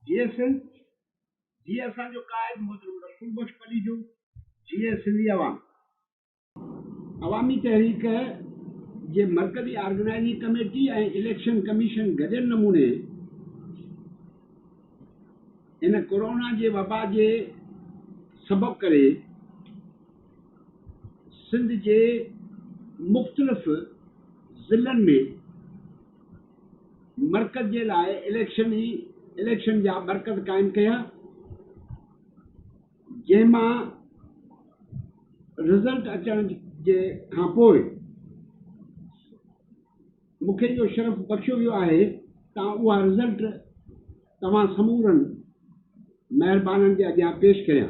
जीअं सिंध जीअं असांजो क़ाइद मोहतरम रसूल बख्श पली जो जीअं सिंधी अवामी तहरीक जे मरकज़ी ऑर्गेनाइजिंग कमेटी ऐं इलेक्शन कमीशन गॾियल नमूने इन कोरोना जे वबा जे सबब करे सिंध जे मुख़्तलिफ़ ज़िलनि में मरकज़ जे लाइ इलेक्शन जा मरकज़ क़ाइमु कया, जंहिंमां रिज़ल्ट अचण जे खां पोइ मूंखे इहो शरफ़ बख़्शियो वियो आहे त उहा रिज़ल्ट तव्हां समूरनि महिरबाननि जे अॻियां पेश कयां।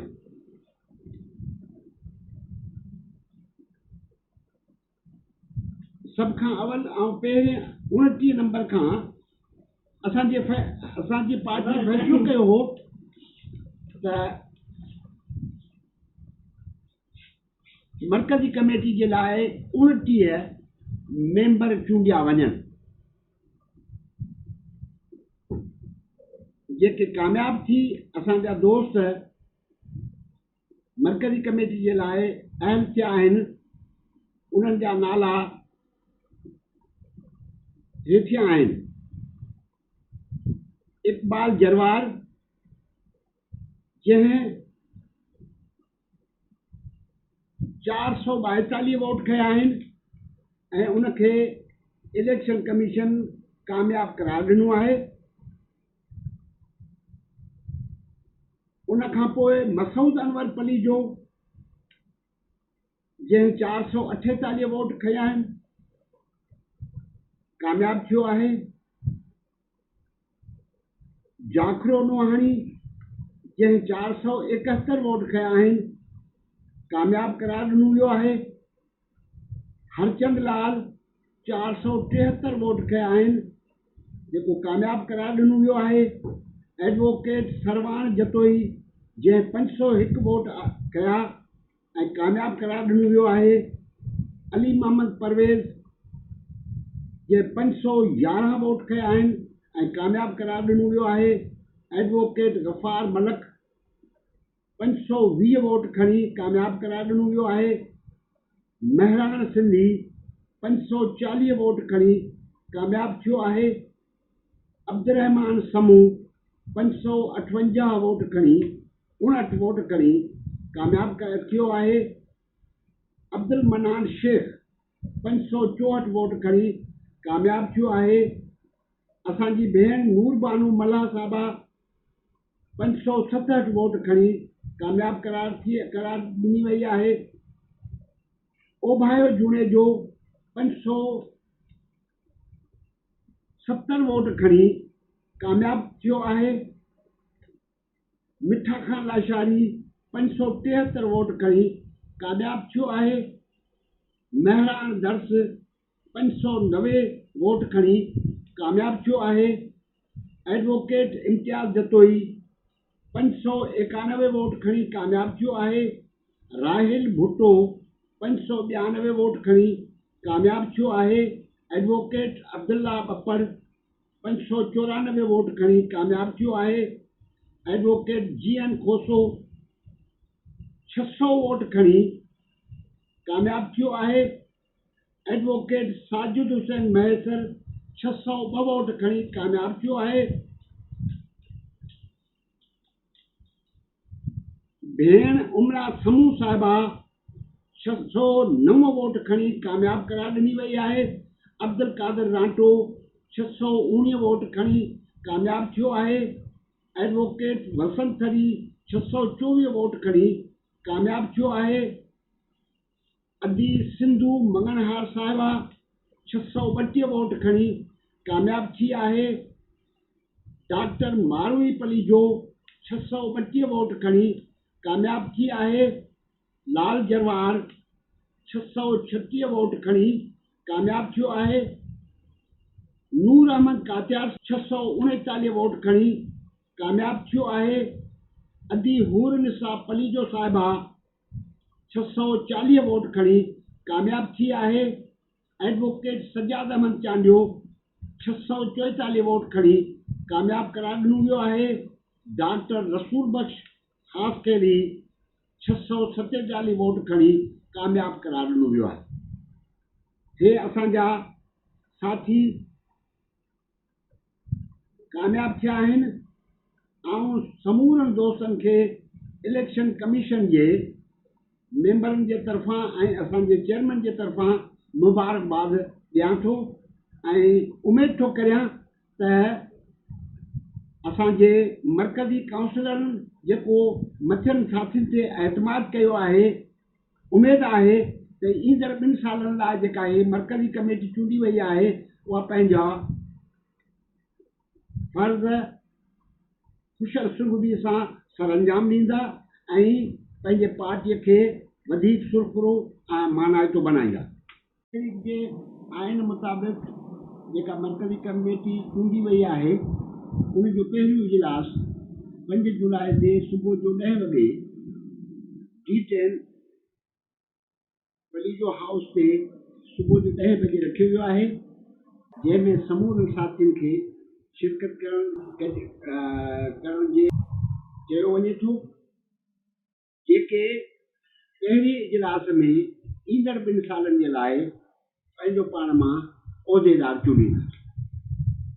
सभ खां अवल ऐं पहिरें 29 नंबर खां असांजी पार्टी फ़ैसिलो कयो हो त मरकज़ी कमेटी जे लाइ 29 मेंबर चूंडिया वञनि। जेके कामयाब थी असांजा दोस्त मरकज़ी कमेटी जे लाइ अहल थिया आहिनि, उन्हनि जा नाला हेठियां आहिनि। इक़बाल जरवार, जंहिं 442 वोट खया आहिनि ऐं उनखे इलेक्शन कमीशन कामयाब करार ॾिनो आहे। उनखां पोइ मसूद अनवर पलीजो, जंहिं 448 वोट खया आहिनि, कामयाब थियो आहे। जाखरो नोहाणी, जंहिं 471 वोट खया आहिनि, कामयाब करार ॾिनो वियो आहे। हरचंद लाल 473 वोट खया आहिनि, जेको कामयाब करार ॾिनो वियो आहे। एडवोकेट सरवाण जतोई, जंहिं 501 वोट कया ऐं कामयाब करार ॾिनो वियो आहे। अली मोहम्मद परवेज़, जंहिं 511 वोट खया आहिनि ऐं कामयाब करार ॾिनो वियो आहे। एडवोकेट गफ़ार मलक 520 वोट खणी कामयाब करार ॾिनो वियो आहे। महराण सिंधी 540 वोट खणी कामयाब थियो आहे। अब्दुर्रहमान समूह 558 वोट खणी 59 वोट खणी कामयाब थियो आहे। अब्दुल मनान शेख 564 वोट खणी कामयाब थियो आहे। असांजी भेण नूर बानू मल्हा साहबा 567 वोट खणी कामयाब करार ॾिनी वई आहे। ओभायो जूणे जो 570 वोट खणी कामयाब थियो आहे। मिठा खान लाशारी 573 वोट खणी कामयाब थियो आहे। महरान दर्स 590 वोट खणी कामयाब थियो आहे। एडवोकेट इम्तियाज़ जतोई 591 वोट खणी कामयाब थियो आहे। राहिल भुट्टो 592 वोट खणी कामयाब थियो आहे। एडवोकेट अब्दुल्ला बप्पड़ 594 वोट खणी कामयाब थियो आहे। एडवोकेट GN खोसो 600 वोट खणी कामयाब थियो आहे। एडवोकेट साजिद हुसैन मैसर 602 वोट खणी कामयाब थियो आहे। भेण उमरा समूह साहिबा 609 वोट खणी कामयाब करार ॾिनी वई आहे। अब्दुल कादिर रांटो 619 वोट खणी कामयाब थियो आहे। एडवोकेट वसंत थरी 624 वोट खणी कामयाब थियो आहे। अदी सिंधू मंगनहार साहिबा 632 वोट खणी कामयाब थी आहे। डॉक्टर मारूई पलीजो 632 वोट खणी कामयाब थी आहे। लाल जरवार 636 वोट खणी कामयाब थियो आहे। नूर अहमद कातियार 639 वोट खणी कामयाब थियो आहे। अदी हूर निसा पलीजो साहिबा 640 वोट खणी कामयाब थी आहे। एडवोकेट सजाद अहमद चांडियो 644 वोट खणी कामयाब करार ॾिनो वियो आहे। डॉक्टर रसूल बख्श ख़ासि करे 647 वोट खणी कामयाब करार ॾिनो वियो आहे। हे असांजा साथी कामयाब थिया आहिनि ऐं समूरनि दोस्तनि खे इलेक्शन कमीशन जे मेंबरनि जे तरफ़ां ऐं असांजे चेयरमैन जे तरफ़ां मुबारकबाद ॾियां थो ऐं उमेदु थो करियां त असांजे मरकज़ी काउंसलरनि जेको मथियनि साथियुनि ते एतमाद कयो आहे, उमेदु आहे त ईंदड़ 2 सालनि लाइ जेका हे मरकज़ी कमेटी चूंडी वई आहे उहा पंहिंजा फर्ज़ कुशल सुलझी सां सरअंजाम ॾींदा ऐं पंहिंजे पार्टीअ खे वधीक सुरखुरो ऐं मानाइतो बनाईंदा। जे आइन मुताबिक़ जेका मरकज़ी कमेटी चूंडी वई आहे उन जो पहिरियों इजलास 5 जुलाई ते सुबुह जो 10 वॻे T10 वलीजो हाउस ते सुबुह जो 10 बजे रखियो वियो आहे, जंहिंमें समूरनि साथियुनि खे शिरकत करण जे चयो वञे थो, जेके पहिरीं इजलास में ईंदड़ 2 सालनि जे लाइ पंहिंजो पाण मां उहिदेदार चूंडींदा।